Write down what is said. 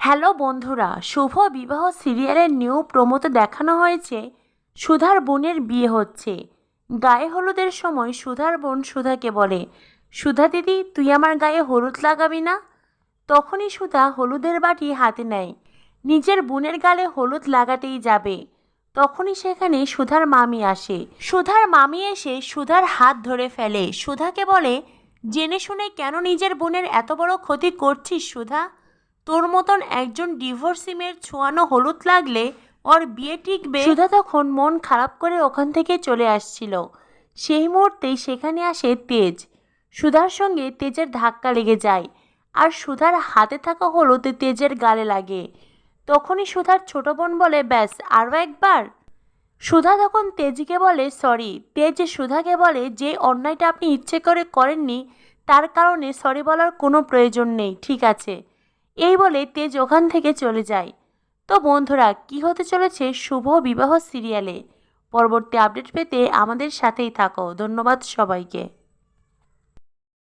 Hello বন্ধুরা, শুভ বিবাহ সিরিয়ালের নিউ প্রোমোতে দেখানো হয়েছে সুধার বোনের বিয়ে হচ্ছে। গায়ে হলুদের সময় সুধার বোন সুধাকে বলে, সুধা দিদি তুই আমার গায়ে হলুদ লাগাবি না? তখনই সুধা হলুদের বাটি হাতে নেয়, নিজের বোনের গালে হলুদ লাগাতেই যাবে। তখনই সেখানে সুধার মামি আসে। সুধার মামি এসে সুধার হাত ধরে ফেলে, সুধাকে বলে, জেনে শুনে কেন নিজের বোনের এত বড় ক্ষতি করছিস সুধা? তোর মতন একজন ডিভোর্সি মেয়ের ছোঁয়ানো হলুদ লাগলে ওর বিয়ে টিকবে? সুধা তখন মন খারাপ করে ওখান থেকে চলে আসছিল। সেই মুহূর্তেই সেখানে আসে তেজ। সুধার সঙ্গে তেজের ধাক্কা লেগে যায়, আর সুধার হাতে থাকা হলুদ তেজের গালে লাগে। তখনই সুধার ছোট বোন বলে, ব্যাস আরও একবার। সুধা তখন তেজকে বলে সরি। তেজ সুধাকে বলে, যে অন্যায়টা আপনি ইচ্ছে করে করেননি তার কারণে সরি বলার কোনো প্রয়োজন নেই, ঠিক আছে? এই বলে তেজ ওখান থেকে চলে যায়। তো বন্ধুরা, কি হতে চলেছে শুভ বিবাহ সিরিয়ালে পরবর্তী আপডেট পেতে আমাদের সাথেই থাকো। ধন্যবাদ সবাইকে।